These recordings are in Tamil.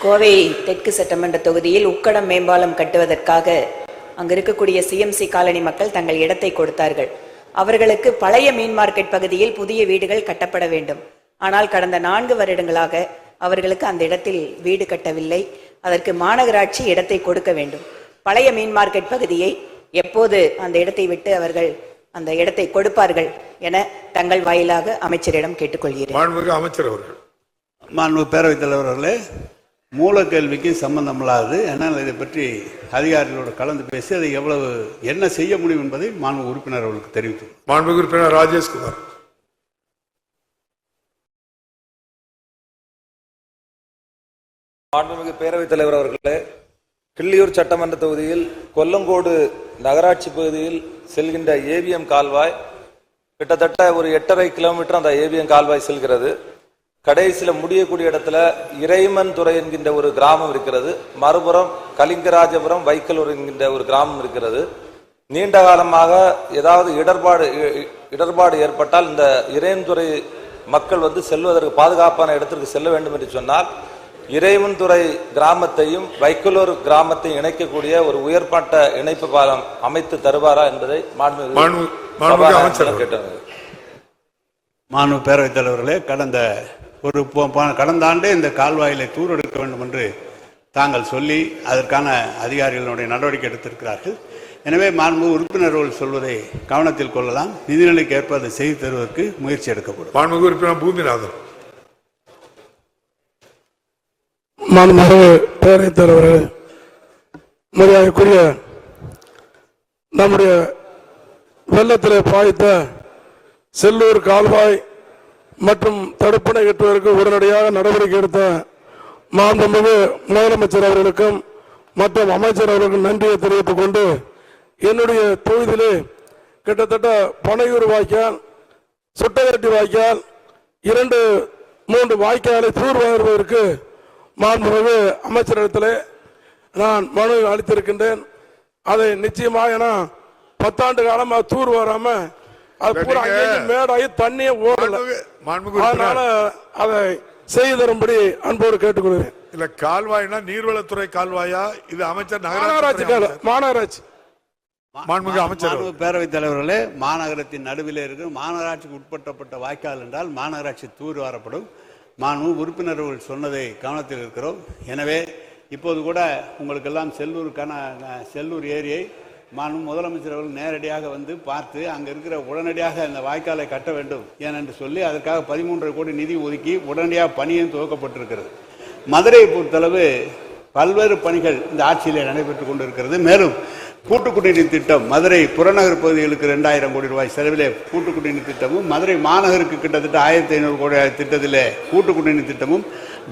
கோவை தெற்கு சட்டமன்ற தொகுதியில் உக்கடம் மேம்பாலம் கட்டுவதற்காக அங்கு இருக்கக்கூடிய சிஎம்சி காலனி மக்கள் தங்கள் இடத்தை கொடுத்தார்கள். அவர்களுக்கு பழைய மீன் மார்க்கெட் பகுதியில் புதிய வீடுகள் கட்டப்பட வேண்டும். ஆனால் கடந்த 4 வருடங்களாக அவர்களுக்கு அந்த இடத்தில் வீடு கட்டவில்லை. அதற்கு மாநகராட்சி இடத்தை கொடுக்க வேண்டும். பழைய மீன் மார்க்கெட் பகுதியை எப்போது அந்த இடத்தை விட்டு அவர்கள் அந்த இடத்தை கொடுப்பார்கள் என தங்கள் வாயிலாக அமைச்சரிடம் கேட்டுக்கொள்கிறேன். அமைச்சர் அவர்கள். மாண்புமிகு பேரவைத் தலைவர் அவர்களே, மூல கேள்விக்கு சம்பந்தம் இல்லாது, ஆனால் இதை பற்றி அதிகாரிகளோடு கலந்து பேசி அதை எவ்வளவு என்ன செய்ய முடியும் என்பதை மாண்புமிகு உறுப்பினர் அவர்களுக்கு தெரிவித்து. மாண்புமிகு உறுப்பினர் ராஜேஷ்குமார். மாண்புமிகு பேரவைத் தலைவர் அவர்களே, கிள்ளியூர் சட்டமன்ற தொகுதியில் கொல்லங்கோடு நகராட்சி பகுதியில் செல்கின்ற ஏவிஎம் கால்வாய் கிட்டத்தட்ட ஒரு 8.5 கிலோமீட்டர் அந்த ஏவிஎம் கால்வாய் செல்கிறது. கடைசியில் முடியக்கூடிய இடத்துல இறைமன்துறை என்கின்ற ஒரு கிராமம் இருக்கிறது. மறுபுறம் கலிங்கராஜபுரம் வைக்கலூர் என்கின்ற ஒரு கிராமம் இருக்கிறது. நீண்ட காலமாக ஏதாவது இடர்பாடு ஏற்பட்டால் இந்த இறைமன்துறை மக்கள் செல்வதற்கு பாதுகாப்பான இடத்திற்கு செல்ல வேண்டும் என்று சொன்னால் இறைமன்துறை கிராமத்தையும் வைக்கலூர் கிராமத்தையும் இணைக்கக்கூடிய ஒரு உயர்மட்ட இணைப்பு பாலம் அமைத்து தருவாரா என்பதை கேட்டாங்க. மாண்புமிகு பேரவைத் தலைவர்களே, கடந்த ஆண்டே இந்த கால்வாயிலை தூரெடுக்க வேண்டும் என்று தாங்கள் சொல்லி அதற்கான அதிகாரிகளுடைய நடவடிக்கை எடுத்திருக்கிறார்கள். எனவே மாண்புமிகு உறுப்பினர்கள் சொல்வதை கவனத்தில் கொள்ளலாம். நிதிநிலைக்கு ஏற்ப அதை செய்து தருவதற்கு முயற்சி எடுக்கப்படும். மாண்புமிகு உறுப்பினர் பூமிநாதன். மாண்புமிகு பேரவைத் தலைவர்களே, மரியாதைக்குரிய நம்முடைய வெள்ளத்திலே பாய்த்த செல்லூர் கால்வாய் மற்றும் தடுப்பணை கட்டுவதற்கு உடனடியாக நடவடிக்கை எடுத்த மாண்புமிகு முதலமைச்சர் அவர்களுக்கும் மற்றும் அமைச்சர் அவர்களுக்கும் நன்றியை தெரிவித்துக் கொண்டு, என்னுடைய தொகுதியிலே கிட்டத்தட்ட பனையூர் வாய்க்கால், சுட்டகரட்டி வாய்க்கால், 2-3 வாய்க்காலை தூர்வாருவதற்கு மாண்புமிகு அமைச்சரிடத்தில் நான் மனு அளித்திருக்கின்றேன். அதை நிச்சயமாக 10 ஆண்டு காலமாக தூர் வராம அது பூரா மேடாகி தண்ணியே ஓடல. அதனால அதை செய்து தரும்படி அன்போடு கேட்டுக்கொள்கிறேன். இல்ல, கால்வாய்னா நீர்வளத்துறை கால்வாயா? இது அமைச்சர் மாநகராட்சி. மாண்புமிகு அமைச்சர். பேரவைத் தலைவர்களே, மாநகரத்தின் நடுவில் இருக்கிற மாநகராட்சிக்கு உட்பட்டப்பட்ட வாய்க்கால் என்றால் மாநகராட்சி தூர் வரப்படும். மாண்புமிகு உறுப்பினர்கள் சொன்னதை கவனத்தில் இருக்கிறோம். எனவே இப்போது கூட உங்களுக்கெல்லாம் செல்லூர் ஏரியை மாண்புமிகு முதலமைச்சர் அவர்கள் நேரடியாக பார்த்து அங்கே இருக்கிற உடனடியாக அந்த வாய்க்காலை கட்ட வேண்டும் ஏனென்று சொல்லி அதற்காக 13 கோடி நிதி ஒதுக்கி உடனடியாக பணியும் துவக்கப்பட்டிருக்கிறது. மதுரையை பொறுத்தளவு பல்வேறு பணிகள் இந்த ஆட்சியிலே நடைபெற்றுக் கொண்டிருக்கிறது. மேலும் கூட்டு குடிநீர் திட்டம், மதுரை புறநகர் பகுதிகளுக்கு 2000 கோடி ரூபாய் செலவிலே கூட்டு குடிநீர் திட்டமும், மதுரை மாநகருக்கு கிட்டத்தட்ட 1500 கோடி திட்டத்திலே கூட்டு குடிநீர் திட்டமும்,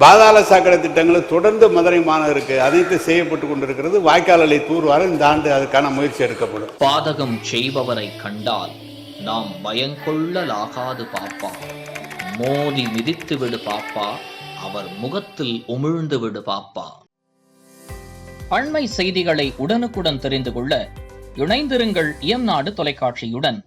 பாதாள சாக்கடை திட்டங்களும் தொடர்ந்து மதுரை மாநகருக்கு அனைத்து செய்யப்பட்டு கொண்டிருக்கிறது. வாய்க்கால்களை தூர்வார இந்த ஆண்டு அதுக்கான முயற்சி எடுக்கப்படும். பாதகம் செய்பவரை கண்டால் நாம் பயங்கொள்ளலாகாது பாப்பா, மோதி மிதித்து விடு பாப்பா, அவர் முகத்தில் உமிழ்ந்து விடு பாப்பா. அண்மை செய்திகளை உடனுக்குடன் தெரிந்து கொள்ள இணைந்திருங்கள் இயம்நாடு தொலைக்காட்சியுடன்.